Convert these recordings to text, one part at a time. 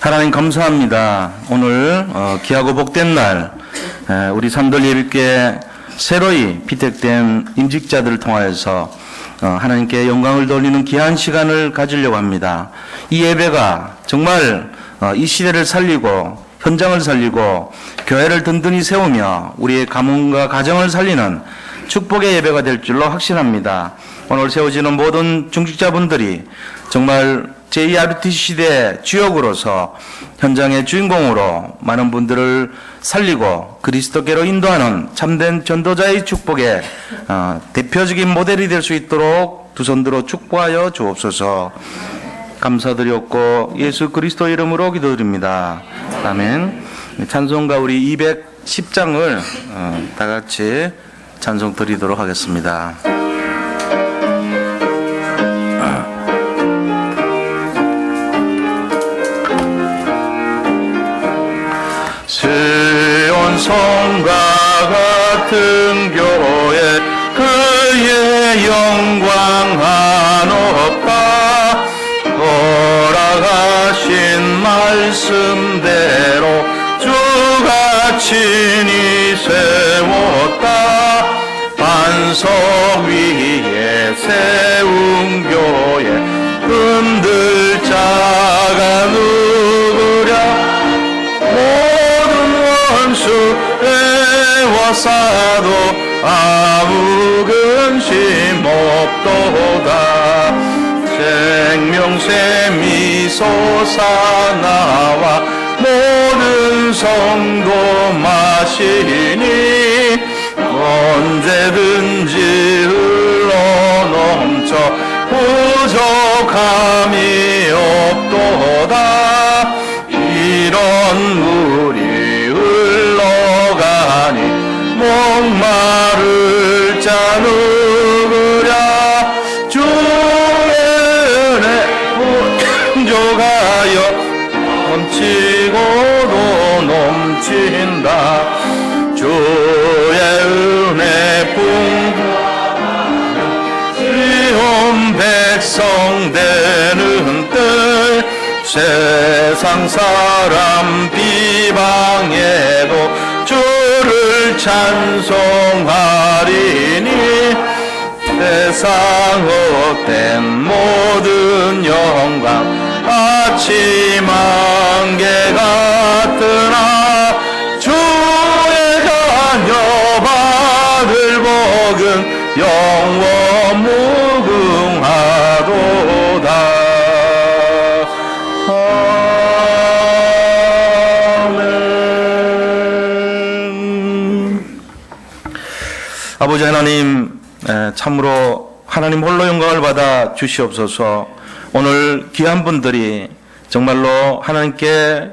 하나님 감사합니다. 오늘 귀하고 복된 날 우리 산돌 예비교회 새로이 피택된 임직자들을 통하여서 하나님께 영광을 돌리는 귀한 시간을 가지려고 합니다. 이 예배가 정말 이 시대를 살리고 현장을 살리고 교회를 든든히 세우며 우리의 가문과 가정을 살리는 축복의 예배가 될 줄로 확신합니다. 오늘 세워지는 모든 중직자분들이 정말 제2RUTC 시대의 주역으로서 현장의 주인공으로 많은 분들을 살리고 그리스도께로 인도하는 참된 전도자의 축복의 대표적인 모델이 될 수 있도록 두 손들어 축복하여 주옵소서. 감사드렸고 예수 그리스도 이름으로 기도드립니다. 아멘. 찬송가 우리 210장을 다 같이 찬송 드리도록 하겠습니다. 시온 성과 같은 교회 그의 영광 한없다. 돌아가신 말씀대로 주가 친히 세웠다. 반석 위에 세운 교회 흔들 자가 누구랴. 애워싸도 아무 근심 없도다. 생명샘이 솟아나와 모든 성도 마시니 언제든지 흘러넘쳐 부족함이 없도다. 이런 물이 흘러가니 목마를 자 누구랴. 주의 은혜 풍족하여 넘치고도 넘친다. 주의 은혜 풍족하여 지온 백성 되는 때 세상 사람 비방해도 주를 찬송하리니 세상 헛된 모든 영광 아침 안개 같으나 주의 자녀 받을 복은 영원 무궁하도다. 아버지 하나님, 참으로 하나님 홀로 영광을 받아 주시옵소서. 오늘 귀한 분들이 정말로 하나님께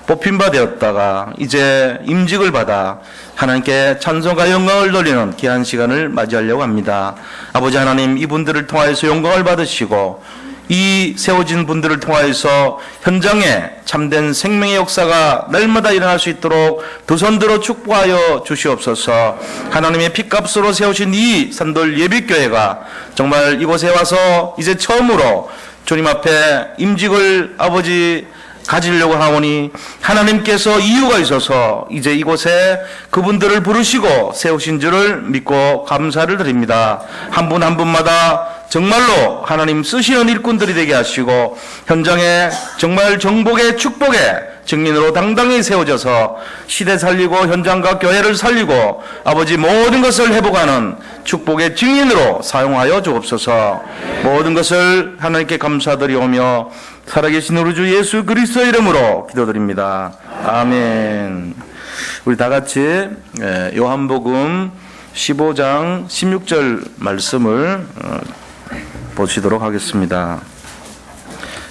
뽑힌 바 되었다가 이제 임직을 받아 하나님께 찬송과 영광을 돌리는 귀한 시간을 맞이하려고 합니다. 아버지 하나님, 이분들을 통하여서 영광을 받으시고 이 세워진 분들을 통하여서 현장에 참된 생명의 역사가 날마다 일어날 수 있도록 두 손들어 축복하여 주시옵소서. 하나님의 핏값으로 세우신 이 산돌 예비교회가 정말 이곳에 와서 이제 처음으로 주님 앞에 임직을 아버지 가지려고 하오니 하나님께서 이유가 있어서 이제 이곳에 그분들을 부르시고 세우신 줄을 믿고 감사를 드립니다. 한 분 한 분마다 정말로 하나님 쓰시는 일꾼들이 되게 하시고 현장에 정말 정복의 축복의 증인으로 당당히 세워져서 시대 살리고 현장과 교회를 살리고 아버지 모든 것을 회복하는 축복의 증인으로 사용하여 주옵소서. 모든 것을 하나님께 감사드리오며 살아계신 우리 주 예수 그리스도 이름으로 기도드립니다. 아멘. 우리 다 같이 요한복음 15장 16절 말씀을 보시도록 하겠습니다.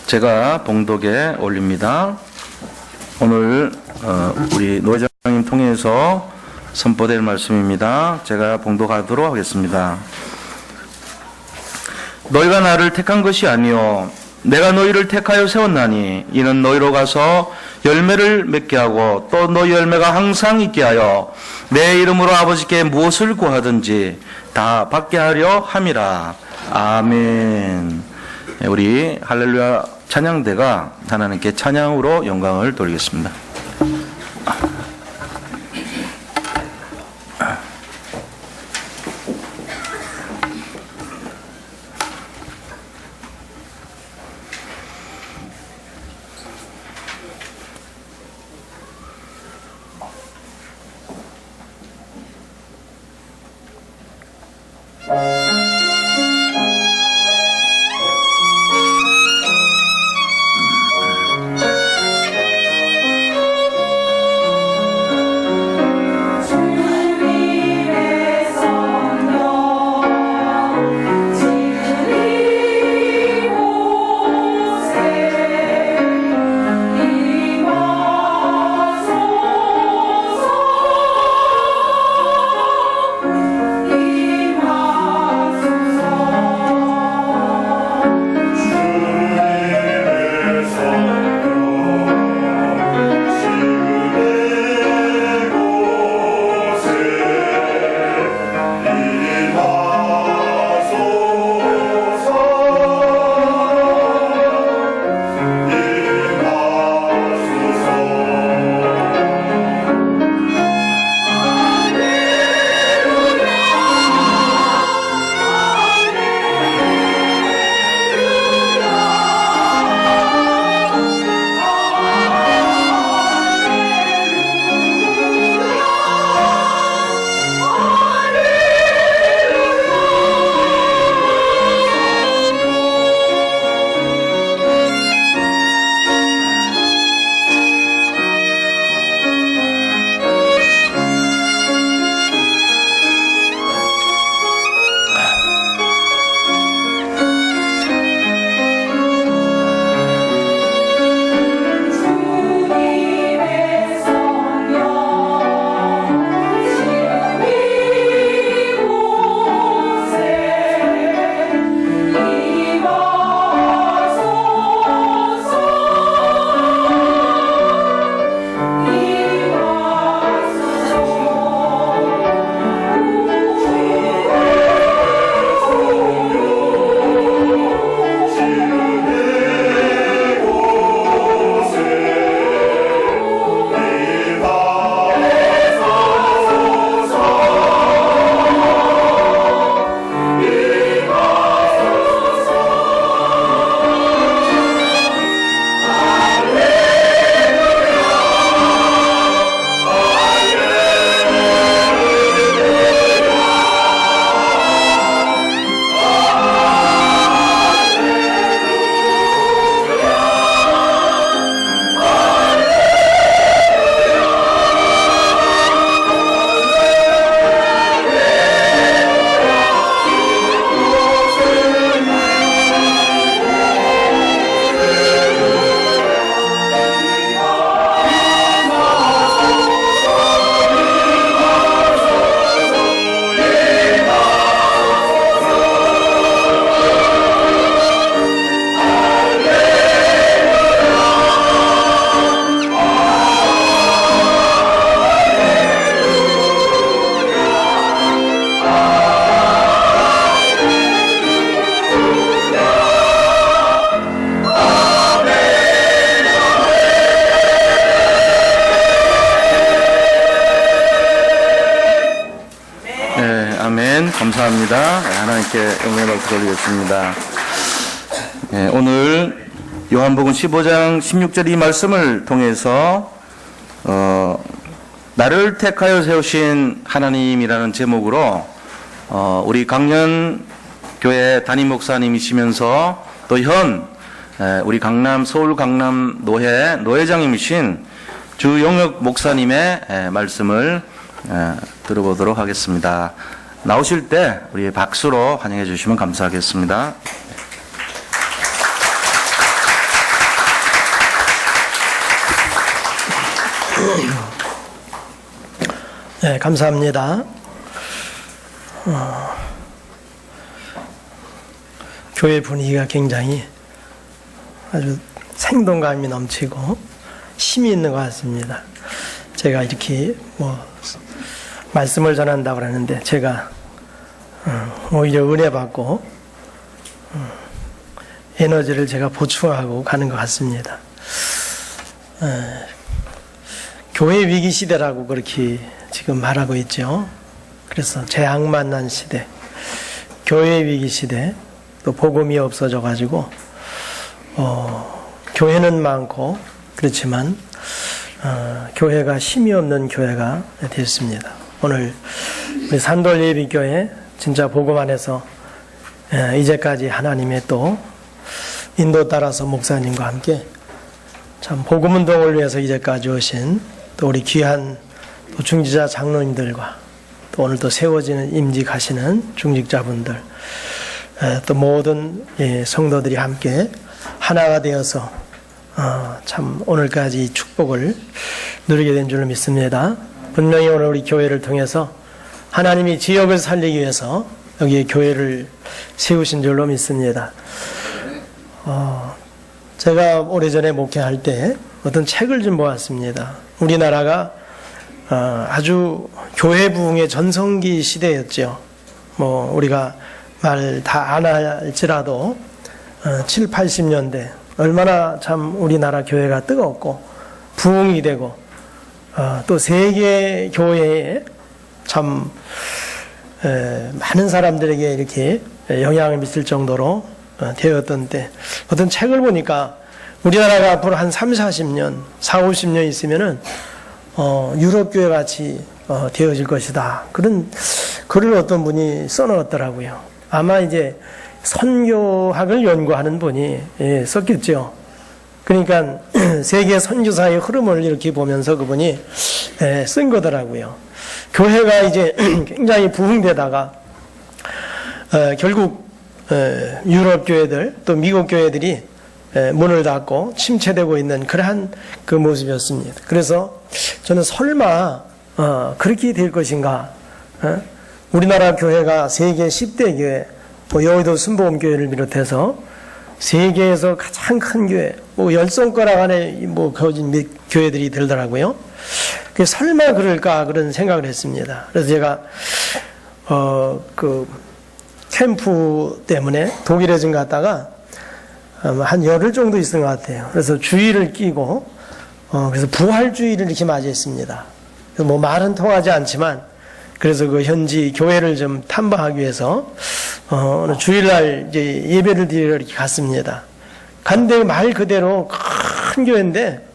제가 봉독에 올립니다. 오늘 우리 노회장님 통해서 선포될 말씀입니다. 제가 봉독하도록 하겠습니다. 너희가 나를 택한 것이 아니요 내가 너희를 택하여 세웠나니 이는 너희로 가서 열매를 맺게 하고 또 너희 열매가 항상 있게 하여 내 이름으로 아버지께 무엇을 구하든지 다 받게 하려 함이라. 아멘. 우리 할렐루야 찬양대가 하나님께 찬양으로 영광을 돌리겠습니다. 감사합니다. 하나님께 영광의 박수 돌리겠습니다. 오늘 요한복음 15장 16절 이 말씀을 통해서 나를 택하여 세우신 하나님이라는 제목으로 우리 강연교회 담임 목사님이시면서 또 현 우리 서울 강남 노회장님이신 주용혁 목사님의 말씀을 들어보도록 하겠습니다. 나오실 때 우리 박수로 환영해 주시면 감사하겠습니다. 네, 감사합니다. 교회 분위기가 굉장히 아주 생동감이 넘치고 힘이 있는 것 같습니다. 제가 이렇게 말씀을 전한다고 하는데 제가 오히려 은혜 받고 에너지를 제가 보충하고 가는 것 같습니다. 교회 위기 시대라고 그렇게 지금 말하고 있죠. 그래서 재앙 만난 시대, 교회 위기 시대, 또 복음이 없어져 가지고 교회는 많고 그렇지만 교회가 힘이 없는 교회가 됐습니다. 오늘 우리 산돌예비교회 진짜 복음 안에서 이제까지 하나님의 또 인도 따라서 목사님과 함께 참 복음 운동을 위해서 이제까지 오신 또 우리 귀한 또 중지자 장로님들과 또 오늘 또 세워지는 임직하시는 중직자분들 또 모든 성도들이 함께 하나가 되어서 참 오늘까지 이 축복을 누리게 된 줄로 믿습니다. 분명히 오늘 우리 교회를 통해서 하나님이 지역을 살리기 위해서 여기에 교회를 세우신 줄로 믿습니다. 제가 오래전에 목회할 때 어떤 책을 좀 보았습니다. 우리나라가 아주 교회 부흥의 전성기 시대였죠. 뭐 우리가 말 다 안 할지라도 7, 80년대 얼마나 참 우리나라 교회가 뜨겁고 부흥이 되고 또 세계 교회에 참 많은 사람들에게 이렇게 영향을 미칠 정도로 되었던 때 어떤 책을 보니까 우리나라가 앞으로 한 3, 40년, 4, 50년 있으면은 유럽 교회 같이 되어질 것이다. 그런 글을 어떤 분이 써놓았더라고요. 아마 이제 선교학을 연구하는 분이 썼겠죠. 그러니까 세계 선교사의 흐름을 이렇게 보면서 그분이 쓴 거더라고요. 교회가 이제 굉장히 부흥되다가 결국 유럽 교회들 또 미국 교회들이 문을 닫고 침체되고 있는 그러한 그 모습이었습니다. 그래서 저는 설마 그렇게 될 것인가? 우리나라 교회가 세계 10대 교회, 뭐 여의도 순복음교회를 비롯해서 세계에서 가장 큰 교회, 뭐 10손가락 안에 뭐 거진 몇 교회들이 들더라고요. 설마 그럴까 그런 생각을 했습니다. 그래서 제가 그 캠프 때문에 독일에 좀 갔다가 한 열흘 정도 있은 것 같아요. 그래서 주의를 끼고 그래서 부활주의를 이렇게 맞이했습니다. 뭐 말은 통하지 않지만 그래서 그 현지 교회를 좀 탐방하기 위해서 주일날 이제 예배를 드리러 이렇게 갔습니다. 간데 말 그대로 큰 교회인데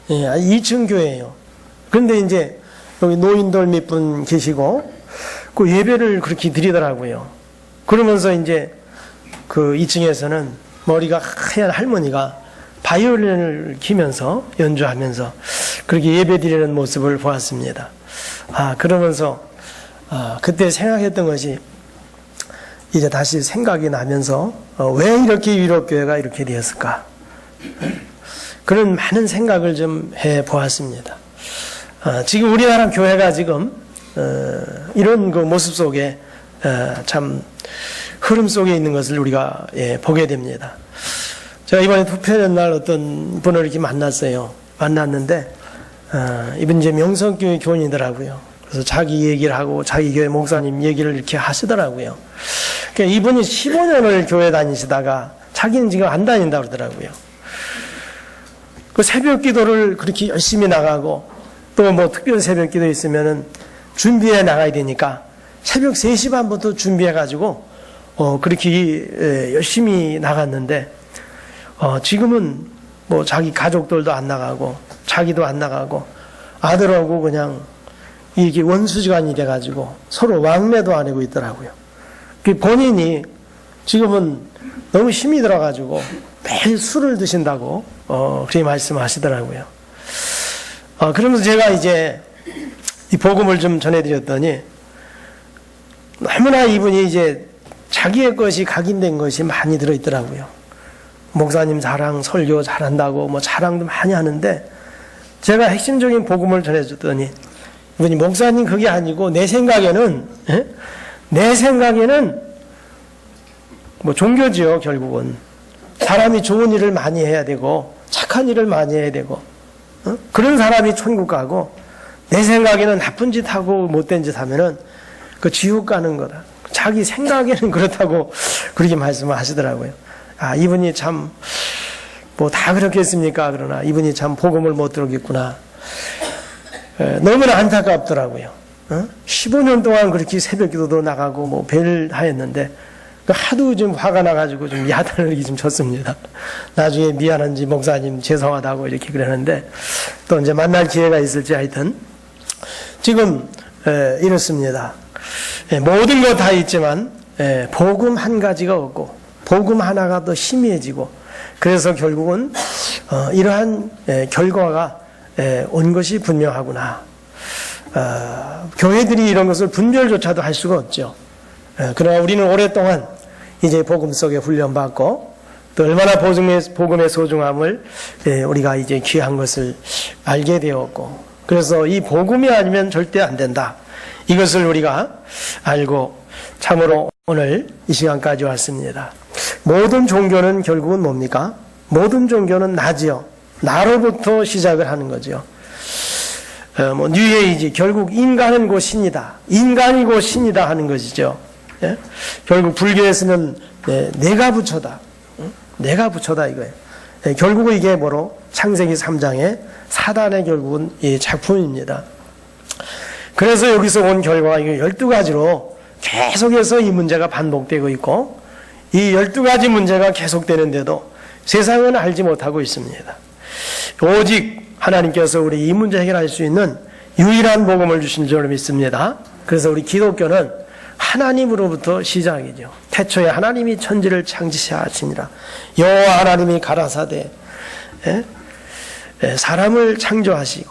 2층 교회예요. 그런데 이제 여기 노인들 몇 분 계시고 그 예배를 그렇게 드리더라고요. 그러면서 이제 그 2층에서는 머리가 하얀 할머니가 바이올린을 키면서 연주하면서 그렇게 예배 드리는 모습을 보았습니다. 그러면서 그때 생각했던 것이 이제 다시 생각이 나면서 왜 이렇게 유럽교회가 이렇게 되었을까? 그런 많은 생각을 좀 해보았습니다. 지금 우리나라 교회가 지금 이런 그 모습 속에 참 흐름 속에 있는 것을 우리가 보게 됩니다. 제가 이번에 투표하는 날 어떤 분을 이렇게 만났는데 이분 이제 명성교회 교인이더라고요. 그래서 자기 얘기를 하고 자기 교회 목사님 얘기를 이렇게 하시더라고요. 그러니까 이분이 15년을 교회 다니시다가 자기는 지금 안 다닌다고 그러더라고요. 그 새벽 기도를 그렇게 열심히 나가고 또 뭐 특별 새벽 기도 있으면은 준비해 나가야 되니까 새벽 3시 반부터 준비해가지고 그렇게 열심히 나갔는데 지금은 뭐 자기 가족들도 안 나가고 자기도 안 나가고 아들하고 그냥 이게 원수지간이 돼가지고 서로 왕래도 안 하고 있더라고요. 본인이 지금은 너무 힘이 들어가지고 매일 술을 드신다고 그렇게 말씀하시더라고요. 그러면서 제가 이제 이 복음을 좀 전해드렸더니 너무나 이분이 이제 자기의 것이 각인된 것이 많이 들어있더라고요. 목사님 자랑, 설교 잘한다고 뭐 자랑도 많이 하는데 제가 핵심적인 복음을 전해줬더니 이분이 목사님 그게 아니고 내 생각에는 뭐 종교지요. 결국은 사람이 좋은 일을 많이 해야 되고 착한 일을 많이 해야 되고 그런 사람이 천국 가고 내 생각에는 나쁜 짓 하고 못된 짓 하면은 그 지옥 가는 거다. 자기 생각에는 그렇다고 그렇게 말씀을 하시더라고요. 이분이 참 뭐 다 그렇겠습니까? 그러나 이분이 참 복음을 못 들었겠구나. 너무나 안타깝더라고요. 15년 동안 그렇게 새벽기도도 나가고 뭐 별 하였는데 하도 좀 화가 나가지고 좀 야단을 좀 쳤습니다. 나중에 미안한지 목사님 죄송하다고 이렇게 그러는데 또 이제 만날 기회가 있을지 하여튼 지금 이렇습니다. 모든 거 다 있지만 복음 한 가지가 없고 복음 하나가 더 희미해지고 그래서 결국은 이러한 결과가 온 것이 분명하구나. 교회들이 이런 것을 분별조차도 할 수가 없죠. 그러나 우리는 오랫동안 이제 복음 속에 훈련받고 또 얼마나 복음의 소중함을 우리가 이제 귀한 것을 알게 되었고 그래서 이 복음이 아니면 절대 안 된다. 이것을 우리가 알고 참으로 오늘 이 시간까지 왔습니다. 모든 종교는 결국은 뭡니까? 모든 종교는 나지요. 나로부터 시작을 하는 거죠. 뭐 뉴에이지 결국 인간은 곧 신이다. 인간이 곧 신이다 하는 것이죠. 예? 결국 불교에서는 내가 부처다. 내가 부처다 이거예요. 결국은 이게 뭐로 창세기 3장의 사단의 결국은 이 작품입니다. 그래서 여기서 온 결과가 12가지로 계속해서 이 문제가 반복되고 있고 이 12가지 문제가 계속되는데도 세상은 알지 못하고 있습니다. 오직 하나님께서 우리 이 문제 해결할 수 있는 유일한 복음을 주신 줄 믿습니다. 그래서 우리 기독교는 하나님으로부터 시작이죠. 태초에 하나님이 천지를 창조하시니라. 여호와 하나님이 가라사대 사람을 창조하시고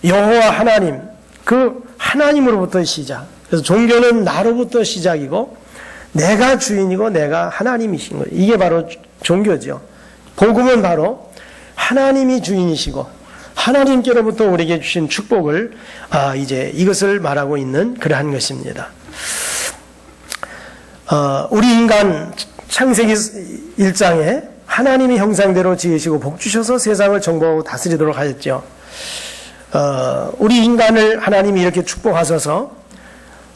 여호와 하나님 그 하나님으로부터 시작. 그래서 종교는 나로부터 시작이고 내가 주인이고 내가 하나님이신 거예요. 이게 바로 종교죠. 복음은 바로 하나님이 주인이시고 하나님께로부터 우리에게 주신 축복을 이제 이것을 말하고 있는 그러한 것입니다. 우리 인간 창세기 1장에 하나님이 형상대로 지으시고 복 주셔서 세상을 정복하고 다스리도록 하였죠. 우리 인간을 하나님이 이렇게 축복하셔서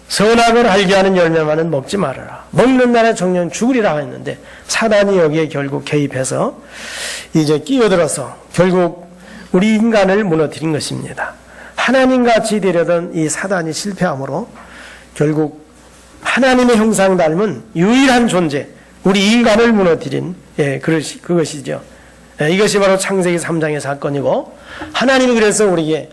선악을 알게 하는 열매만은 먹지 말아라. 먹는 날에 정령 죽으리라 했는데 사단이 여기에 결국 개입해서 이제 끼어들어서 결국 우리 인간을 무너뜨린 것입니다. 하나님같이 되려던 이 사단이 실패함으로 결국 하나님의 형상 닮은 유일한 존재, 우리 인간을 무너뜨린 그것이죠. 이것이 바로 창세기 3장의 사건이고 하나님이 그래서 우리에게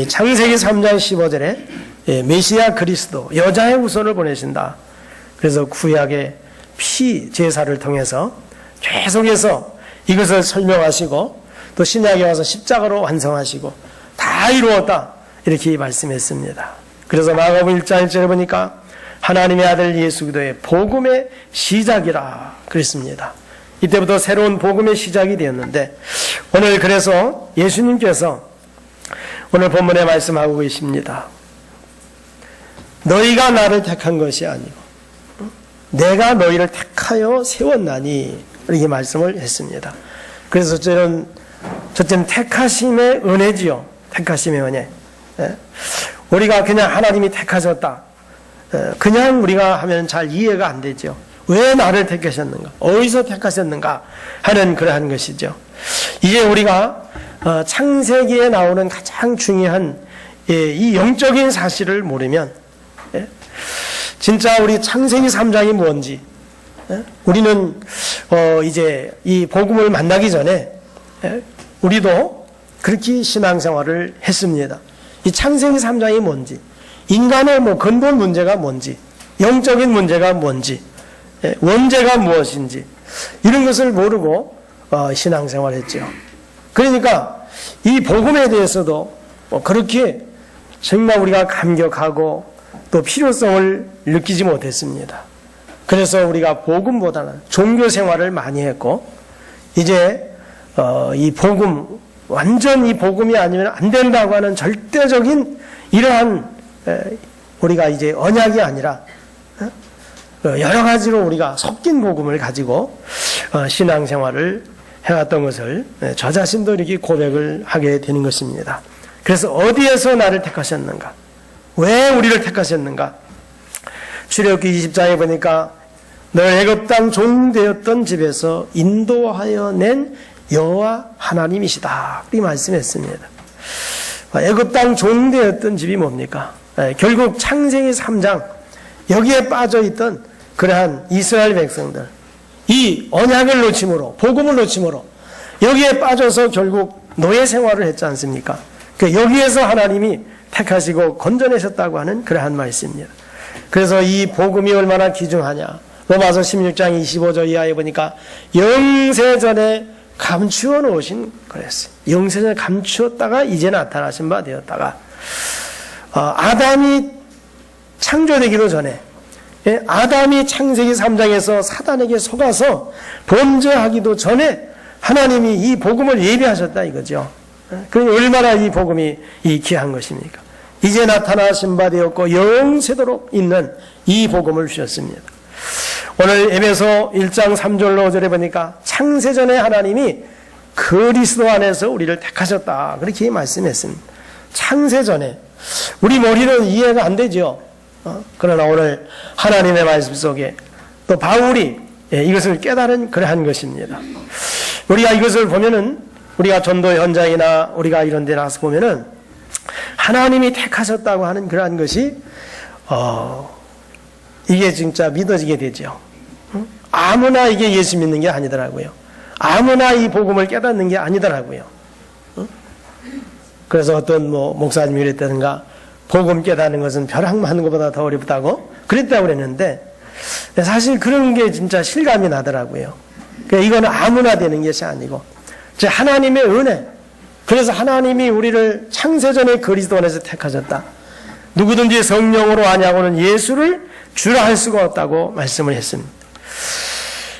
창세기 3장 15절에 메시아 그리스도 여자의 후손을 보내신다. 그래서 구약의 피 제사를 통해서 계속해서 이것을 설명하시고 또 신약에 와서 십자가로 완성하시고 다 이루었다 이렇게 말씀했습니다. 그래서 마가복음 1장 1절에 보니까 하나님의 아들 예수 그리스도의 복음의 시작이라 그랬습니다. 이때부터 새로운 복음의 시작이 되었는데 오늘 그래서 예수님께서 오늘 본문에 말씀하고 계십니다. 너희가 나를 택한 것이 아니고 내가 너희를 택하여 세웠나니 이렇게 말씀을 했습니다. 그래서 첫째는 택하심의 은혜지요. 택하심의 은혜. 우리가 그냥 하나님이 택하셨다. 그냥 우리가 하면 잘 이해가 안 되죠. 왜 나를 택하셨는가? 어디서 택하셨는가? 하는 그러한 것이죠. 이제 우리가 창세기에 나오는 가장 중요한 이 영적인 사실을 모르면 진짜 우리 창세기 3장이 뭔지 우리는 이제 이 복음을 만나기 전에 우리도 그렇게 신앙생활을 했습니다. 이 창세기 3장이 뭔지 인간의 뭐 근본 문제가 뭔지 영적인 문제가 뭔지 원죄가 무엇인지 이런 것을 모르고 신앙생활했죠. 그러니까 이 복음에 대해서도 그렇게 정말 우리가 감격하고 또 필요성을 느끼지 못했습니다. 그래서 우리가 복음보다는 종교 생활을 많이 했고 이제 이 복음 완전 이 복음이 아니면 안 된다고 하는 절대적인 이러한 우리가 이제 언약이 아니라 여러 가지로 우리가 섞인 복음을 가지고 신앙생활을 해왔던 것을 저 자신도 이렇게 고백을 하게 되는 것입니다. 그래서 어디에서 나를 택하셨는가? 왜 우리를 택하셨는가? 출애굽기 20장에 보니까 너를 애굽 땅 종되었던 집에서 인도하여 낸 여호와 하나님이시다. 이 말씀했습니다. 애굽 땅 종되었던 집이 뭡니까? 결국 창세기 3장 여기에 빠져있던 그러한 이스라엘 백성들, 이 언약을 놓침으로, 복음을 놓침으로 여기에 빠져서 결국 노예 생활을 했지 않습니까? 여기에서 하나님이 택하시고 건져내셨다고 하는 그러한 말씀입니다. 그래서 이 복음이 얼마나 귀중하냐. 로마서 16장 25절 이하에 보니까 영세전에 감추어 놓으신 그랬어요. 영세전에 감추었다가 이제 나타나신 바 되었다가 아담이 창조되기도 전에 아담이 창세기 3장에서 사단에게 속아서 범죄하기도 전에 하나님이 이 복음을 예비하셨다 이거죠. 그러니 얼마나 이 복음이 귀한 것입니까? 이제 나타나신 바 되었고 영세도록 있는 이 복음을 주셨습니다. 오늘 에베소 1장 3절로 5절에 보니까 창세전에 하나님이 그리스도 안에서 우리를 택하셨다. 그렇게 말씀했습니다. 창세전에. 우리 머리는 이해가 안 되죠. 그러나 오늘 하나님의 말씀 속에 또 바울이 이것을 깨달은 그러한 것입니다. 우리가 이것을 보면은 우리가 전도 현장이나 우리가 이런 데 나가서 보면은 하나님이 택하셨다고 하는 그러한 것이 이게 진짜 믿어지게 되죠. 아무나 이게 예수 믿는 게 아니더라고요. 아무나 이 복음을 깨닫는 게 아니더라고요. 그래서 어떤 목사님이 그랬다든가 복음 깨닫는 것은 벼락 맞는 것보다 더 어렵다고 그랬다고 그랬는데 사실 그런 게 진짜 실감이 나더라고요. 그러니까 이거는 아무나 되는 것이 아니고 하나님의 은혜. 그래서 하나님이 우리를 창세전에 그리스도 안에서 택하셨다. 누구든지 성령으로 아냐고는 예수를 주라 할 수가 없다고 말씀을 했습니다.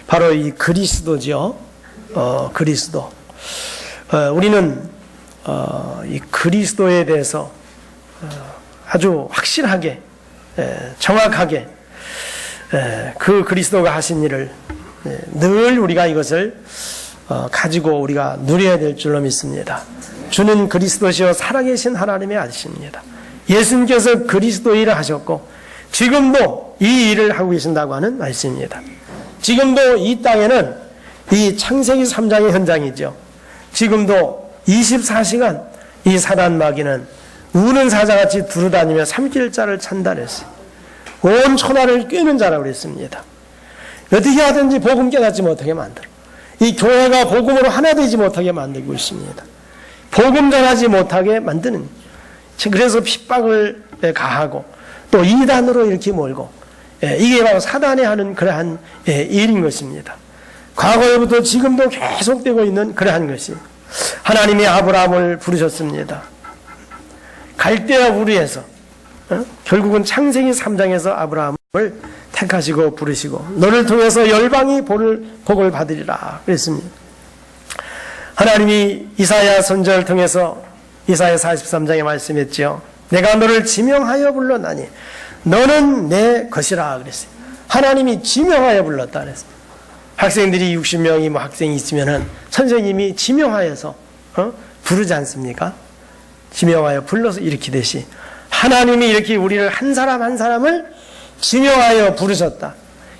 바로 이 그리스도죠. 그리스도. 우리는 이 그리스도에 대해서 아주 확실하게 정확하게 그 그리스도가 하신 일을 늘 우리가 이것을 가지고 우리가 누려야 될 줄로 믿습니다. 주는 그리스도시요 살아계신 하나님의 아들이십니다. 예수님께서 그리스도 일을 하셨고 지금도 이 일을 하고 계신다고 하는 말씀입니다. 지금도 이 땅에는 이 창세기 3장의 현장이죠. 지금도 24시간 이 사단 마귀는 우는 사자같이 두루다니며 삼킬자를 찬달했어요. 온 천하를 꿰는 자라고 그랬습니다. 어떻게 하든지 복음 깨닫지 못하게 만들어. 이 교회가 복음으로 하나 되지 못하게 만들고 있습니다. 복음 전하지 못하게 만드는. 그래서 핍박을 가하고 또 이단으로 이렇게 몰고 이게 바로 사단이 하는 그러한 일인 것입니다. 과거에부터 지금도 계속되고 있는 그러한 것이 하나님이 아브라함을 부르셨습니다. 갈대아 우르에서 결국은 창세기 3장에서 아브라함을 택하시고 부르시고 너를 통해서 열방이 복을 받으리라 그랬습니다. 하나님이 이사야 선지자를 통해서 이사야 43장에 말씀했죠. 내가 너를 지명하여 불렀나니 너는 내 것이라 그랬어요. 하나님이 지명하여 불렀다 그랬어요. 학생들이 60명이 학생이 있으면은 선생님이 지명하여서 부르지 않습니까? 지명하여 불러서 일으키듯이 하나님이 이렇게 우리를 한 사람 한 사람을 지명하여 부르셨다.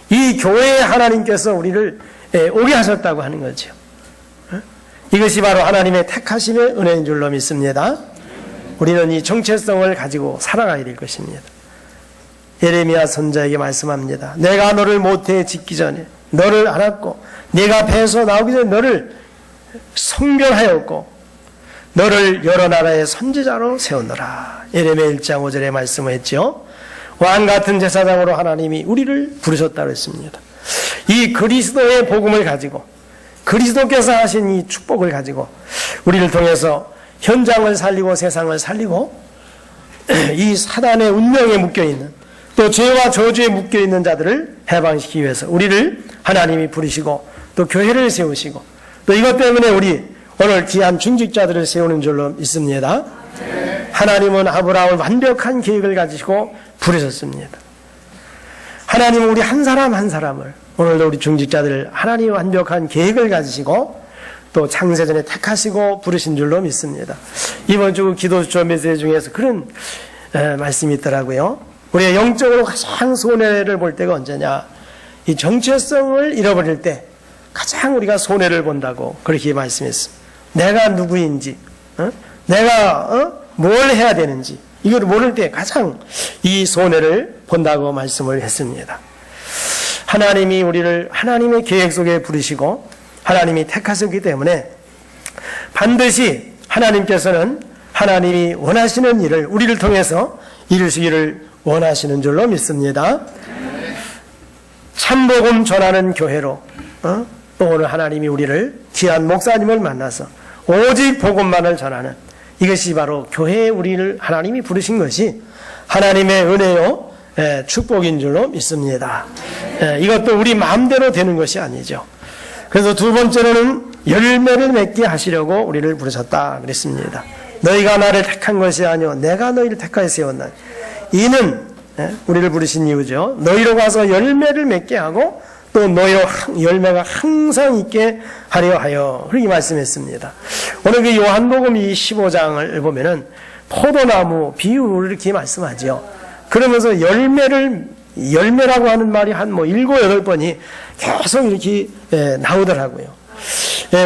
이 교회에 하나님께서 우리를 오게 하셨다고 하는 거죠. 이것이 바로 하나님의 택하심의 은혜인 줄로 믿습니다. 우리는 이 정체성을 가지고 살아가야 될 것입니다. 예레미야 선지자에게 말씀합니다. 내가 너를 모태에 짓기 전에 너를 알았고 네가 배에서 나오기 전에 너를 성별하였고 너를 여러 나라의 선지자로 세웠노라. 예레미야 1장 5절에 말씀을 했죠. 왕같은 제사장으로 하나님이 우리를 부르셨다고 했습니다. 이 그리스도의 복음을 가지고 그리스도께서 하신 이 축복을 가지고 우리를 통해서 현장을 살리고 세상을 살리고 이 사단의 운명에 묶여있는 또 죄와 저주에 묶여있는 자들을 해방시키기 위해서 우리를 하나님이 부르시고 또 교회를 세우시고 또 이것 때문에 우리 오늘 귀한 중직자들을 세우는 줄로 믿습니다. 하나님은 아브라함을 완벽한 계획을 가지시고 부르셨습니다. 하나님은 우리 한 사람 한 사람을 오늘도 우리 중직자들 하나님의 완벽한 계획을 가지시고 또 창세전에 택하시고 부르신 줄로 믿습니다. 이번 주 기도수초 메시지 중에서 그런 말씀이 있더라고요. 우리가 영적으로 가장 손해를 볼 때가 언제냐? 이 정체성을 잃어버릴 때 가장 우리가 손해를 본다고 그렇게 말씀했습니다. 내가 누구인지, 내가 뭘 해야 되는지 이걸 모를 때 가장 이 손해를 본다고 말씀을 했습니다. 하나님이 우리를 하나님의 계획 속에 부르시고 하나님이 택하셨기 때문에 반드시 하나님께서는 하나님이 원하시는 일을 우리를 통해서 이루시기를 원하시는 줄로 믿습니다. 참복음 전하는 교회로 또 오늘 하나님이 우리를 귀한 목사님을 만나서 오직 복음만을 전하는 이것이 바로 교회에 우리를 하나님이 부르신 것이 하나님의 은혜요 축복인 줄로 믿습니다. 이것도 우리 마음대로 되는 것이 아니죠. 그래서 두 번째로는 열매를 맺게 하시려고 우리를 부르셨다 그랬습니다. 너희가 나를 택한 것이 아니오 내가 너희를 택하여 세웠나니 이는 우리를 부르신 이유죠. 너희로 가서 열매를 맺게 하고 또 너희로 열매가 항상 있게 하려 하여 그렇게 말씀했습니다. 오늘 그 요한복음 이 15장을 보면은 포도나무 비유를 이렇게 말씀하죠. 그러면서 열매라고 하는 말이 한 7, 8번이 계속 이렇게 나오더라고요.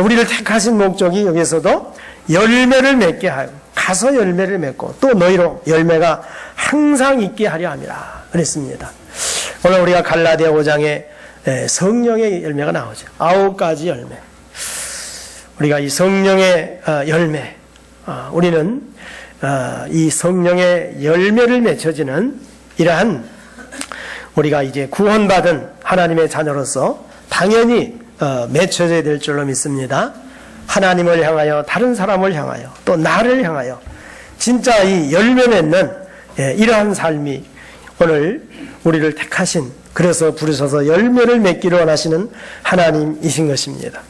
우리를 택하신 목적이 여기서도 열매를 맺게 하고 가서 열매를 맺고 또 너희로 열매가 항상 있게 하려 함이라 그랬습니다. 오늘 우리가 갈라디아 5장에 성령의 열매가 나오죠. 9가지 열매. 우리가 이 성령의 열매, 우리는 이 성령의 열매를 맺혀지는 이러한 우리가 이제 구원받은 하나님의 자녀로서 당연히 맺혀져야 될 줄로 믿습니다. 하나님을 향하여 다른 사람을 향하여 또 나를 향하여 진짜 이 열매 맺는 이러한 삶이 오늘 우리를 택하신 그래서 부르셔서 열매를 맺기를 원하시는 하나님이신 것입니다.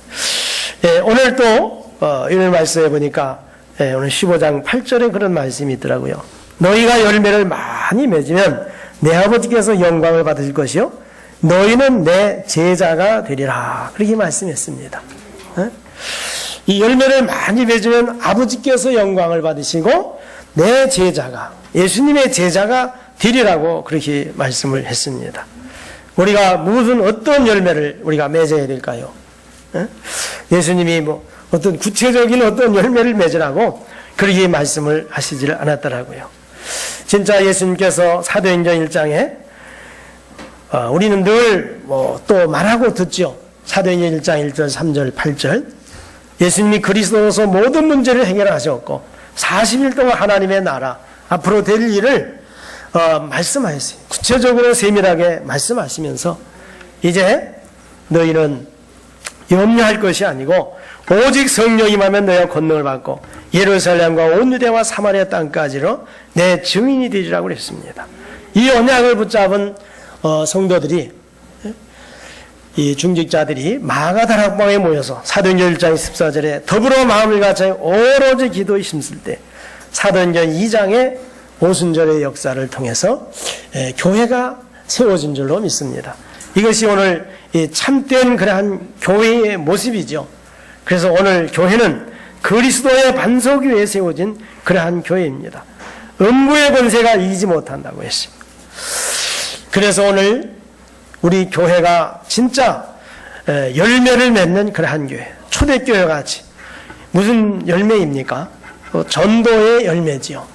오늘 또 오늘 말씀해 보니까 오늘 15장 8절에 그런 말씀이 있더라고요. 너희가 열매를 많이 맺으면 내 아버지께서 영광을 받으실 것이요 너희는 내 제자가 되리라 그렇게 말씀했습니다. 이 열매를 많이 맺으면 아버지께서 영광을 받으시고 내 제자가 예수님의 제자가 되리라고 그렇게 말씀을 했습니다. 우리가 무슨 어떤 열매를 우리가 맺어야 될까요? 예수님이 어떤 구체적인 어떤 열매를 맺으라고 그렇게 말씀을 하시지를 않았더라고요. 진짜 예수님께서 사도행전 1장에 우리는 늘 또 말하고 듣죠. 사도행전 1장 1절 3절 8절 예수님이 그리스도로서 모든 문제를 해결하셨고 40일 동안 하나님의 나라 앞으로 될 일을 말씀하셨어요. 구체적으로 세밀하게 말씀하시면서 이제 너희는 염려할 것이 아니고 오직 성령이 임하면 너희가 권능을 받고 예루살렘과 온 유대와 사마리아 땅까지로 내 증인이 되리라고 그랬습니다. 이 언약을 붙잡은 성도들이 이 중직자들이 마가다락방에 모여서 사도행전 1장 14절에 더불어 마음을 같이 오로지 기도에 힘쓸 때 사도행전 2장의 오순절의 역사를 통해서 교회가 세워진 줄로 믿습니다. 이것이 오늘 참된 그러한 교회의 모습이죠. 그래서 오늘 교회는 그리스도의 반석 위에 세워진 그러한 교회입니다. 음부의 권세가 이기지 못한다고 했습니다. 그래서 오늘 우리 교회가 진짜 열매를 맺는 그러한 교회, 초대교회 같이 무슨 열매입니까? 전도의 열매지요.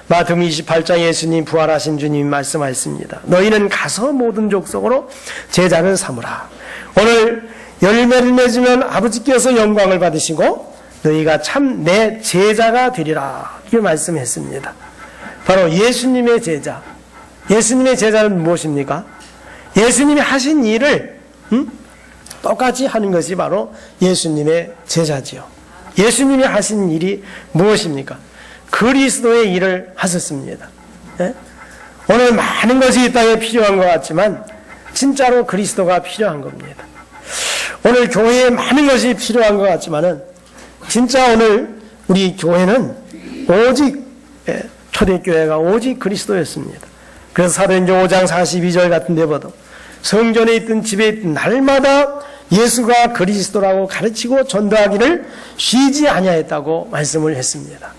마태복음 28장 예수님 부활하신 주님이 말씀하셨습니다. 너희는 가서 모든 족속으로 제자를 삼으라. 오늘 열매를 맺으면 아버지께서 영광을 받으시고 너희가 참 내 제자가 되리라 이렇게 말씀했습니다. 바로 예수님의 제자. 예수님의 제자는 무엇입니까? 예수님이 하신 일을 똑같이 하는 것이 바로 예수님의 제자지요. 예수님이 하신 일이 무엇입니까? 그리스도의 일을 하셨습니다. 오늘 많은 것이 이 땅에 필요한 것 같지만 진짜로 그리스도가 필요한 겁니다. 오늘 교회에 많은 것이 필요한 것 같지만은 진짜 오늘 우리 교회는 오직 초대교회가 오직 그리스도였습니다. 그래서 사도행전 5장 42절 같은 데 봐도 성전에 있든 집에 있든 날마다 예수가 그리스도라고 가르치고 전도하기를 쉬지 아니하였다고 말씀을 했습니다.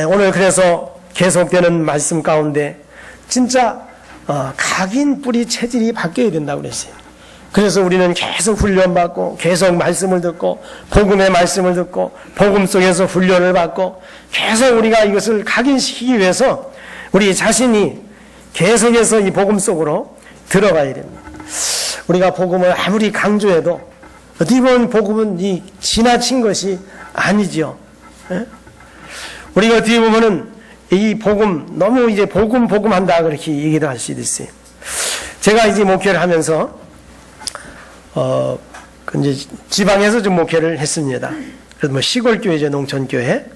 오늘 그래서 계속되는 말씀 가운데 진짜 각인 뿌리 체질이 바뀌어야 된다고 그랬어요. 그래서 우리는 계속 훈련받고 계속 말씀을 듣고 복음의 말씀을 듣고 복음 속에서 훈련을 받고 계속 우리가 이것을 각인시키기 위해서 우리 자신이 계속해서 이 복음 속으로 들어가야 됩니다. 우리가 복음을 아무리 강조해도 어떻게 보면 복음은 이 지나친 것이 아니죠. 예? 우리가 어떻게 보면은 이 복음 너무 이제 복음 한다 그렇게 얘기도 할 수도 있어요. 제가 이제 목회를 하면서 이제 지방에서 좀 목회를 했습니다. 그래서 뭐 시골 교회죠, 농촌 교회.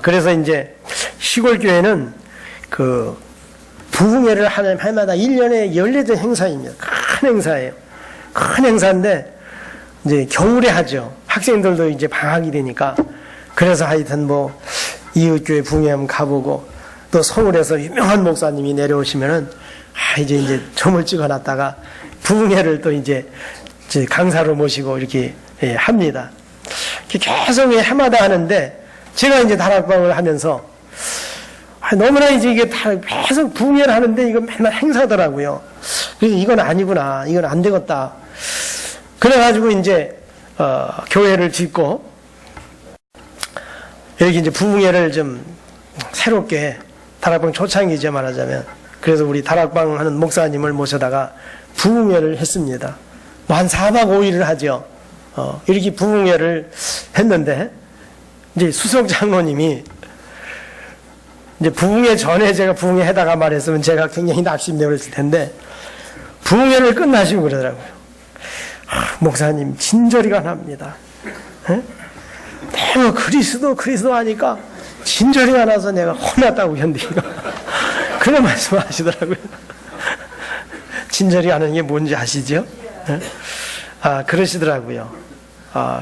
그래서 이제 시골 교회는 그 부흥회를 하는 해마다 1년에 14대 행사입니다. 큰 행사예요. 큰 행사인데 이제 겨울에 하죠. 학생들도 이제 방학이 되니까. 그래서 하여튼 뭐 이웃교회 부흥회 한번 가보고 또 서울에서 유명한 목사님이 내려오시면은 이제 점을 찍어놨다가 부흥회를 또 이제 강사로 모시고 이렇게 합니다. 계속 해마다 하는데 제가 이제 다락방을 하면서 너무나 이제 이게 다 계속 부흥회를 하는데 이거 맨날 행사더라고요. 그래서 이건 아니구나, 이건 안 되겠다. 그래가지고 이제 교회를 짓고 여기 이제 부흥회를 좀 새롭게 다락방 초창기죠 말하자면. 그래서 우리 다락방 하는 목사님을 모셔다가 부흥회를 했습니다. 뭐 한 4박 5일을 하죠. 이렇게 부흥회를 했는데 이제 수석 장로님이 이제 부흥회 전에 제가 부흥회 해다가 말했으면 제가 굉장히 낙심되었을 텐데 부흥회를 끝나시고 그러더라고요. 목사님 진저리가 납니다. 내가 그리스도 하니까 진저리가 나서 내가 혼났다고 견디고 그런 말씀을 하시더라고요. 진저리 하는 게 뭔지 아시죠? 그러시더라고요.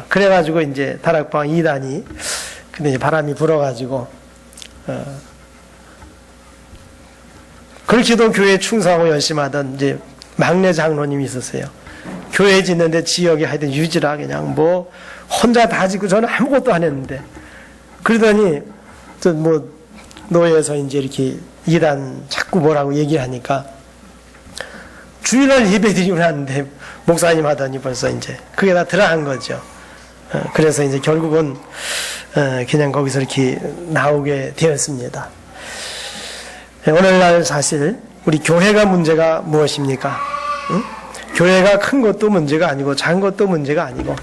그래가지고 이제 다락방 2단이 근데 이제 바람이 불어가지고 그렇게도 교회 충성하고 열심히 하던 이제 막내 장로님이 있었어요. 교회 짓는데 지역에 하여튼 유지라 그냥 뭐 혼자 다 짓고 저는 아무것도 안 했는데 그러더니 또 뭐 노예에서 이제 이렇게 2단 자꾸 뭐라고 얘기를 하니까 주일날 예배 드리고 나는데 목사님 하더니 벌써 이제 그게 다 들어간 거죠. 그래서 이제 결국은 그냥 거기서 이렇게 나오게 되었습니다. 오늘날 사실 우리 교회가 문제가 무엇입니까? 응? 교회가 큰 것도 문제가 아니고 작은 것도 문제가 아니고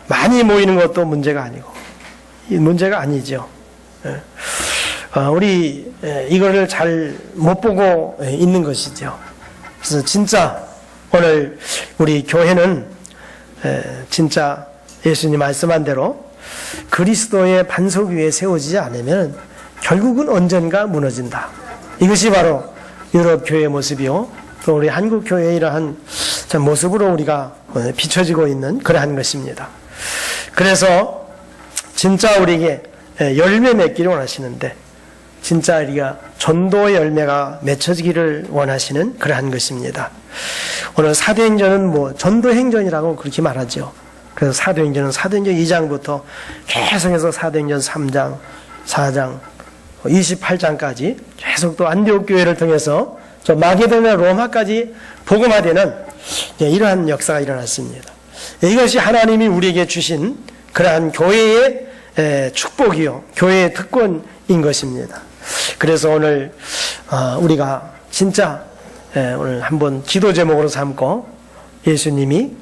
많이 모이는 것도 문제가 아니고 문제가 아니죠. 우리 이거를 잘 못 보고 있는 것이죠. 그래서 진짜 오늘 우리 교회는 진짜 예수님 말씀한 대로 그리스도의 반석 위에 세워지지 않으면 결국은 언젠가 무너진다. 이것이 바로 유럽 교회의 모습이요. 또 우리 한국 교회의 이러한 모습으로 우리가 비춰지고 있는 그러한 것입니다. 그래서 진짜 우리에게 열매 맺기를 원하시는데 진짜 우리가 전도의 열매가 맺혀지기를 원하시는 그러한 것입니다. 오늘 사도행전은 뭐 전도행전이라고 그렇게 말하죠. 그래서 사도행전은 사도행전 2장부터 계속해서 사도행전 3장, 4장, 28장까지 계속 또 안디옥 교회를 통해서 저 마게도냐 로마까지 복음화되는 이러한 역사가 일어났습니다. 이것이 하나님이 우리에게 주신 그러한 교회의 축복이요, 교회의 특권인 것입니다. 그래서 오늘 우리가 진짜 오늘 한번 기도 제목으로 삼고 예수님이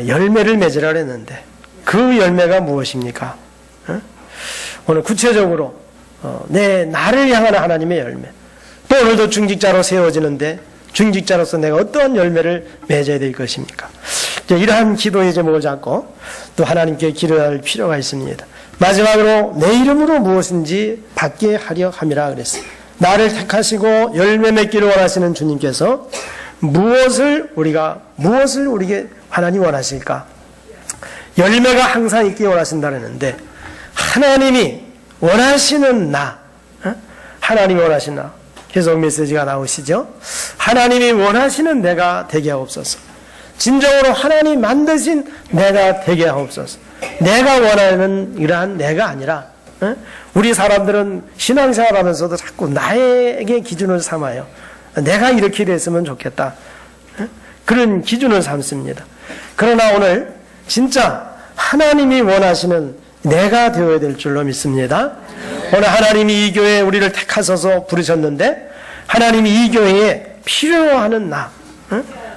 열매를 맺으라 그랬는데 그 열매가 무엇입니까? 오늘 구체적으로 나를 향한 하나님의 열매, 또 오늘도 중직자로 세워지는데 중직자로서 내가 어떠한 열매를 맺어야 될 것입니까? 이러한 기도의 제목을 잡고 또 하나님께 기도할 필요가 있습니다. 마지막으로 내 이름으로 무엇인지 받게 하려 함이라 그랬어요. 나를 택하시고 열매 맺기를 원하시는 주님께서 무엇을 우리에게 하나님 원하실까? 열매가 항상 있기 원하신다는데 하나님이 원하시는 하나님이 원하시는 나. 계속 메시지가 나오시죠? 하나님이 원하시는 내가 되게 하옵소서. 진정으로 하나님 만드신 내가 되게 하옵소서. 내가 원하는 이러한 내가 아니라 우리 사람들은 신앙생활하면서도 자꾸 나에게 기준을 삼아요. 내가 이렇게 됐으면 좋겠다. 그런 기준을 삼습니다. 그러나 오늘 진짜 하나님이 원하시는 내가 되어야 될 줄로 믿습니다. 오늘 하나님이 이 교회에 우리를 택하셔서 부르셨는데 하나님이 이 교회에 필요하는 나,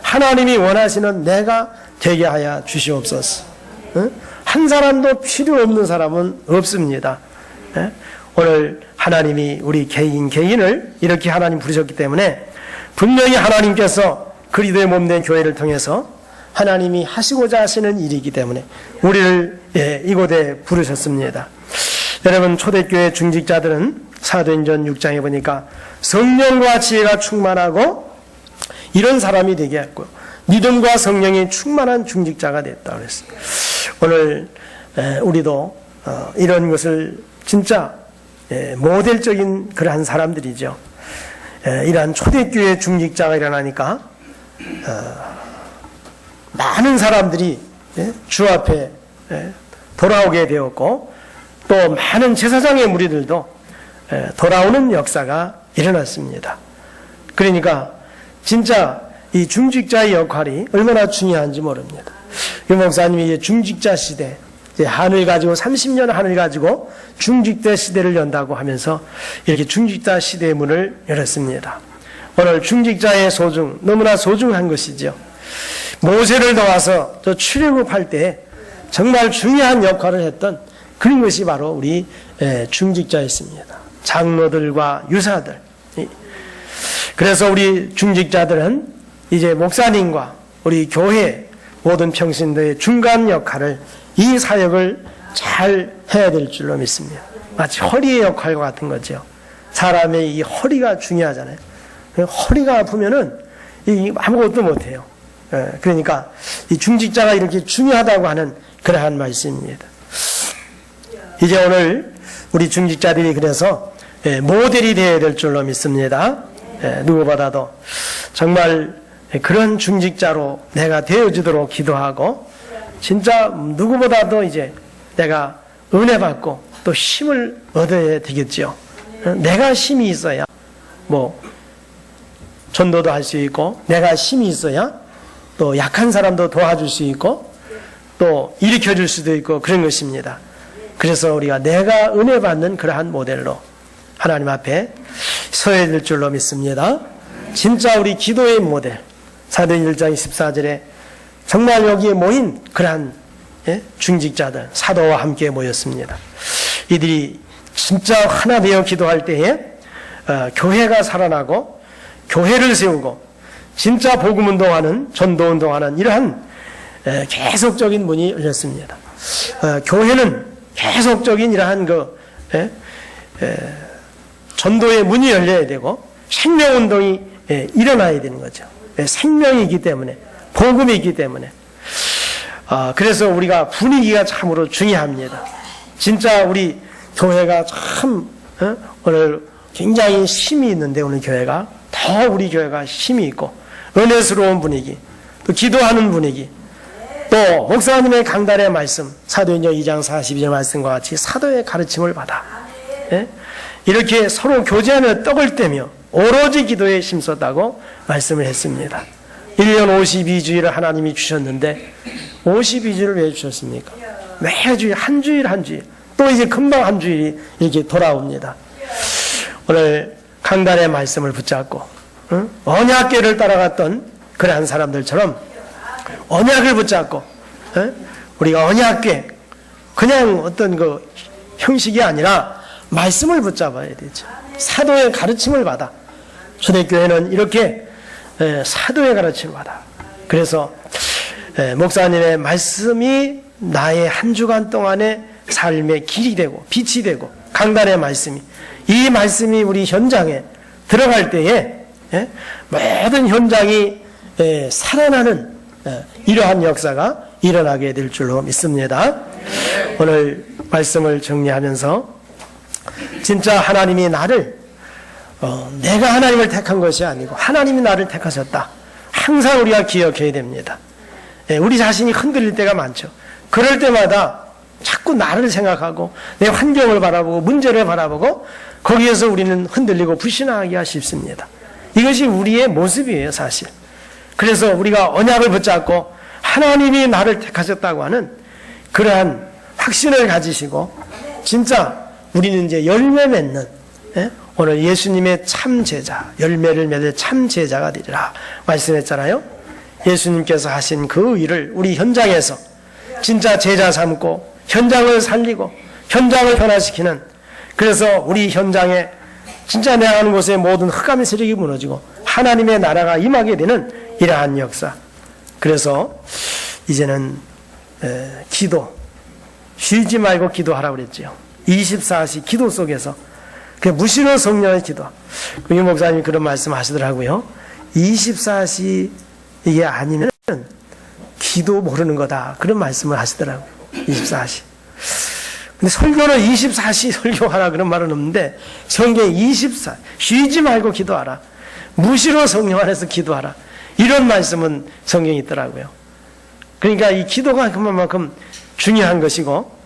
하나님이 원하시는 내가 되게 하여 주시옵소서. 한 사람도 필요 없는 사람은 없습니다. 오늘 하나님이 우리 개인을 이렇게 하나님 부르셨기 때문에 분명히 하나님께서 그리스도의 몸된 교회를 통해서 하나님이 하시고자 하시는 일이기 때문에 우리를 이곳에 부르셨습니다. 여러분, 초대교회 중직자들은 사도행전 6장에 보니까 성령과 지혜가 충만하고 이런 사람이 되게 했고 믿음과 성령이 충만한 중직자가 됐다 그랬어요. 오늘 우리도 이런 것을 진짜 모델적인 그러한 사람들이죠. 이러한 초대교회 중직자가 일어나니까 많은 사람들이 주 앞에 돌아오게 되었고 또 많은 제사장의 무리들도 돌아오는 역사가 일어났습니다. 그러니까 진짜 이 중직자의 역할이 얼마나 중요한지 모릅니다. 유 목사님이 이제 중직자 시대, 이제 한을 가지고 30년 한을 가지고 중직자 시대를 연다고 하면서 이렇게 중직자 시대의 문을 열었습니다. 오늘 중직자의 소중, 너무나 소중한 것이죠. 모세를 도와서 저 출애굽할 때 정말 중요한 역할을 했던 그런 것이 바로 우리 중직자였습니다. 장로들과 유사들. 그래서 우리 중직자들은 이제 목사님과 우리 교회 모든 평신도의 중간 역할을, 이 사역을 잘 해야 될 줄로 믿습니다. 마치 허리의 역할과 같은 거죠. 사람의 이 허리가 중요하잖아요. 허리가 아프면은 아무것도 못해요. 그러니까 이 중직자가 이렇게 중요하다고 하는 그러한 말씀입니다. 이제 오늘 우리 중직자들이 그래서 모델이 되어야 될 줄로 믿습니다. 누구보다도 정말 그런 중직자로 내가 되어지도록 기도하고 진짜 누구보다도 이제 내가 은혜 받고 또 힘을 얻어야 되겠죠. 내가 힘이 있어야 뭐 전도도 할 수 있고 내가 힘이 있어야 또 약한 사람도 도와줄 수 있고 또 일으켜줄 수도 있고 그런 것입니다. 그래서 우리가 내가 은혜 받는 그러한 모델로 하나님 앞에 서야 될 줄로 믿습니다. 진짜 우리 기도의 모델, 사도행전 1장 14절에 정말 여기에 모인 그러한 중직자들, 사도와 함께 모였습니다. 이들이 진짜 하나 되어 기도할 때에 교회가 살아나고 교회를 세우고 진짜 복음 운동하는, 전도 운동하는 이러한 계속적인 문이 열렸습니다. 교회는 계속적인 이러한 전도의 문이 열려야 되고 생명 운동이 일어나야 되는 거죠. 생명이기 때문에, 복음이 있기 때문에. 그래서 우리가 분위기가 참으로 중요합니다. 진짜 우리 교회가 참 오늘 굉장히 힘이 있는데, 오늘 교회가 더 우리 교회가 힘이 있고 은혜스러운 분위기, 또 기도하는 분위기, 또 목사님의 강단의 말씀, 사도행전 2장 42절 말씀과 같이 사도의 가르침을 받아 이렇게 서로 교제하며 떡을 떼며 오로지 기도에 힘썼다고 말씀을 했습니다. 1년 52주일을 하나님이 주셨는데 52주일을 왜 주셨습니까? 매주일 한 주일 한 주일, 또 이제 금방 한 주일이 이렇게 돌아옵니다. 오늘 강단의 말씀을 붙잡고 언약궤를 따라갔던 그러한 사람들처럼 언약을 붙잡고 우리가 언약궤, 그냥 어떤 그 형식이 아니라 말씀을 붙잡아야 되죠. 사도의 가르침을 받아. 초대교회는 이렇게 사도의 가르침을 받아. 그래서 목사님의 말씀이 나의 한 주간 동안의 삶의 길이 되고 빛이 되고, 강단의 말씀이, 이 말씀이 우리 현장에 들어갈 때에 모든 현장이 살아나는 이러한 역사가 일어나게 될 줄로 믿습니다. 오늘 말씀을 정리하면서 진짜 하나님이 나를 내가 하나님을 택한 것이 아니고 하나님이 나를 택하셨다. 항상 우리가 기억해야 됩니다. 우리 자신이 흔들릴 때가 많죠. 그럴 때마다 자꾸 나를 생각하고 내 환경을 바라보고 문제를 바라보고 거기에서 우리는 흔들리고 불신하기가 쉽습니다. 이것이 우리의 모습이에요, 사실. 그래서 우리가 언약을 붙잡고 하나님이 나를 택하셨다고 하는 그러한 확신을 가지시고 진짜 우리는 이제 열매 맺는 오늘 예수님의 참 제자, 열매를 맺을 참 제자가 되리라 말씀했잖아요. 예수님께서 하신 그 일을 우리 현장에서 진짜 제자 삼고 현장을 살리고 현장을 변화시키는, 그래서 우리 현장에 진짜 내가 하는 곳에 모든 흑암의 세력이 무너지고 하나님의 나라가 임하게 되는 이러한 역사. 그래서 이제는 기도, 쉬지 말고 기도하라고 그랬죠. 24시 기도 속에서 그 무시로 성령의 기도. 유 목사님이 그런 말씀 하시더라고요. 24시 이게 아니면 기도 모르는 거다, 그런 말씀을 하시더라고요. 24시. 근데 설교는 24시 설교하라 그런 말은 없는데 성경에 24, 쉬지 말고 기도하라, 무시로 성령 안에서 기도하라, 이런 말씀은 성경에 있더라고요. 그러니까 이 기도가 그만큼 중요한 것이고,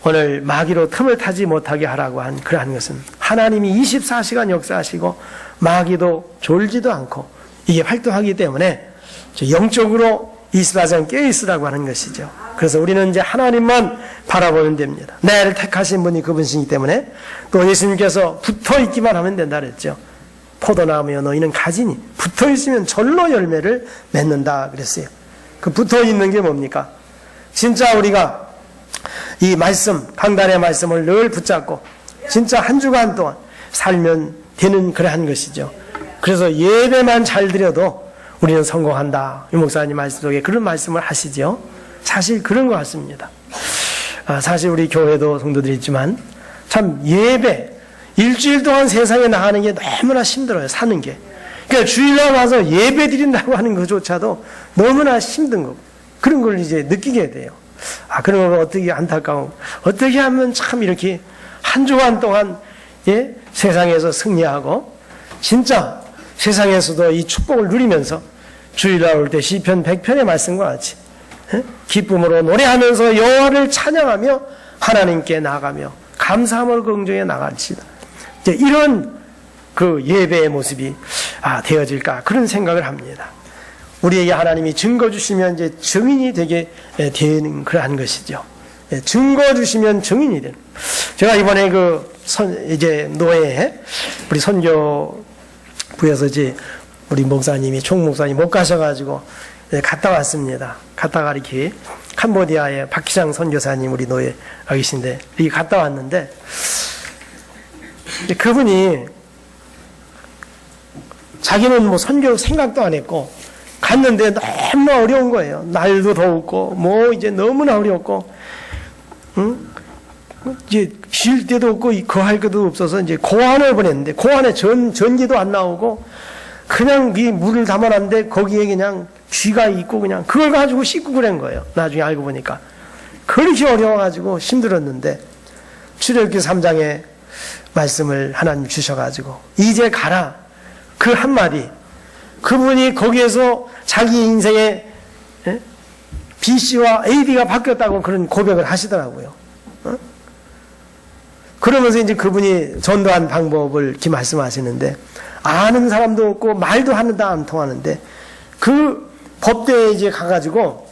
오늘 마귀로 틈을 타지 못하게 하라고 한 그러한 것은 하나님이 24시간 역사하시고 마귀도 졸지도 않고 이게 활동하기 때문에 영적으로 24시간 깨어있으라고 하는 것이죠. 그래서 우리는 이제 하나님만 바라보면 됩니다. 나를 택하신 분이 그분이기 때문에, 또 예수님께서 붙어있기만 하면 된다 그랬죠. 포도나무여 너희는 가지니 붙어있으면 절로 열매를 맺는다 그랬어요. 그 붙어있는 게 뭡니까? 진짜 우리가 이 말씀, 강단의 말씀을 늘 붙잡고 진짜 한 주간 동안 살면 되는 그러한 것이죠. 그래서 예배만 잘 드려도 우리는 성공한다. 유 목사님 말씀 속에 그런 말씀을 하시죠. 사실 그런 것 같습니다. 사실 우리 교회도 성도들이 있지만 참 예배, 일주일 동안 세상에 나가는 게 너무나 힘들어요. 사는 게. 그러니까 주일날 와서 예배 드린다고 하는 것조차도 너무나 힘든 거고, 그런 걸 이제 느끼게 돼요. 그런 거 어떻게 안타까워. 어떻게 하면 참 이렇게 한 주간 동안 세상에서 승리하고 진짜 세상에서도 이 축복을 누리면서 주일날 올 때 시편 100편의 말씀과 같이 기쁨으로 노래하면서 여호와를 찬양하며 하나님께 나아가며 감사함을 긍정해 나갈지다. 이런 그 예배의 모습이 되어질까, 그런 생각을 합니다. 우리에게 하나님이 증거 주시면 이제 증인이 되게 되는 그러한 것이죠. 증거 주시면 증인이 되는. 제가 이번에 이제 노예에 우리 선교부에서 이제 우리 목사님이 총 목사님 못 가셔가지고 갔다 왔습니다. 갔다가 이렇게 캄보디아의 박희장 선교사님 우리 노예 계신데 여기 갔다 왔는데, 그분이 자기는 뭐 선교 생각도 안 했고 갔는데 너무 어려운 거예요. 날도 더웠고 뭐 이제 너무나 어려웠고, 이제 쉴 데도 없고 거할 것도 없어서 이제 고안을 보냈는데 고안에 전기도 안 나오고 그냥 이 물을 담아놨는데 거기에 그냥 쥐가 있고 그냥 그걸 가지고 씻고 그런 거예요. 나중에 알고 보니까 그렇게 어려워가지고 힘들었는데 출애굽기 3장에 말씀을 하나님 주셔가지고 이제 가라, 그 한마디, 그분이 거기에서 자기 인생의 BC와 AD가 바뀌었다고 그런 고백을 하시더라고요. 그러면서 이제 그분이 전도한 방법을 이렇게 말씀하시는데, 아는 사람도 없고 말도 하는데 안 통하는데 그 법대에 이제 가가지고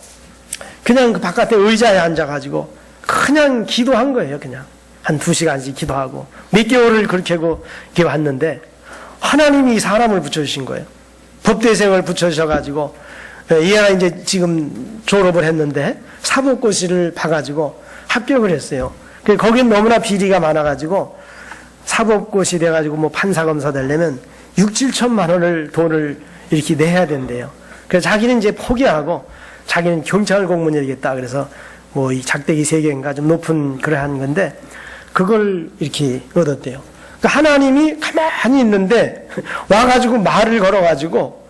그냥 그 바깥에 의자에 앉아가지고 그냥 기도한 거예요. 그냥 한 2시간씩 기도하고 몇 개월을 그렇게 하고 이렇게 왔는데 하나님이 이 사람을 붙여주신 거예요. 법대생을 붙여주셔가지고 얘가 이제 지금 졸업을 했는데 사법고시를 봐가지고 합격을 했어요. 거긴 너무나 비리가 많아가지고 사법고시 돼가지고 뭐 판사검사 되려면 6-7천만 원을 돈을 이렇게 내야 된대요. 그래서 자기는 이제 포기하고 자기는 경찰 공무원이 되겠다. 그래서 뭐 이 작대기 3개인가 좀 높은 그러한 건데 그걸 이렇게 얻었대요. 그러니까 하나님이 가만히 있는데 와가지고 말을 걸어가지고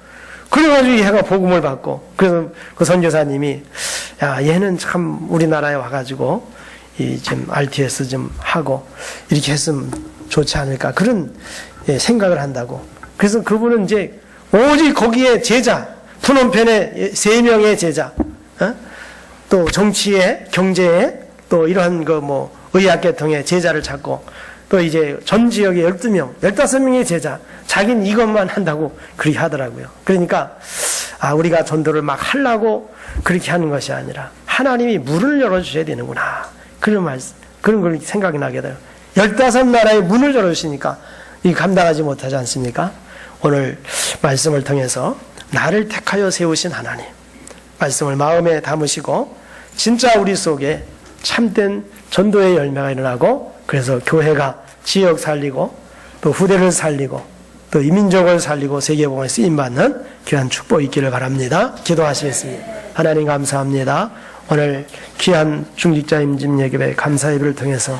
그래가지고 얘가 복음을 받고, 그래서 그 선교사님이 야 얘는 참 우리나라에 와가지고 이 좀 RTS 좀 하고 이렇게 했으면 좋지 않을까, 그런 생각을 한다고. 그래서 그분은 이제 오직 거기에 제자, 푸놈펜의 3명의 제자, 또 정치에, 경제에, 또 이러한 그 뭐 의학계통의 제자를 찾고 또 이제 전 지역에 12명, 15명의 제자, 자기는 이것만 한다고 그렇게 하더라고요. 그러니까, 우리가 전도를 막 하려고 그렇게 하는 것이 아니라, 하나님이 문을 열어주셔야 되는구나. 그런 걸 생각이 나게 돼요. 15나라의 문을 열어주시니까, 이 감당하지 못하지 않습니까? 오늘 말씀을 통해서 나를 택하여 세우신 하나님, 말씀을 마음에 담으시고, 진짜 우리 속에 참된 전도의 열매가 일어나고, 그래서 교회가 지역 살리고 또 후대를 살리고 또 이민족을 살리고 세계복음에 쓰임받는 귀한 축복이 있기를 바랍니다. 기도하시겠습니다. 하나님 감사합니다. 오늘 귀한 중직자 임진 예배의 감사 예배를 통해서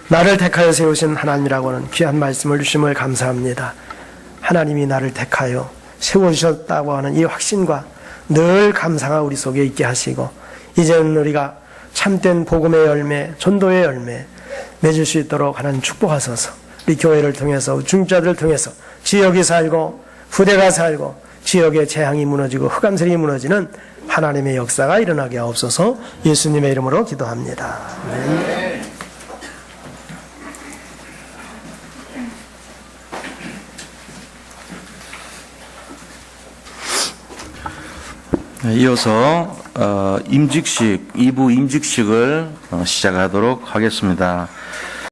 나를 택하여 세우신 하나님이라고 하는 귀한 말씀을 주심을 감사합니다. 하나님이 나를 택하여 세워주셨다고 하는 이 확신과 늘 감사가 우리 속에 있게 하시고, 이제는 우리가 참된 복음의 열매, 전도의 열매 맺을 수 있도록 하나님 축복하소서. 우리 교회를 통해서, 중자들을 통해서 지역이 살고 후대가 살고 지역의 재앙이 무너지고 흑암슬이 무너지는 하나님의 역사가 일어나게 하옵소서. 예수님의 이름으로 기도합니다. 아멘. 이어서 임직식 2부 임직식을 시작하도록 하겠습니다.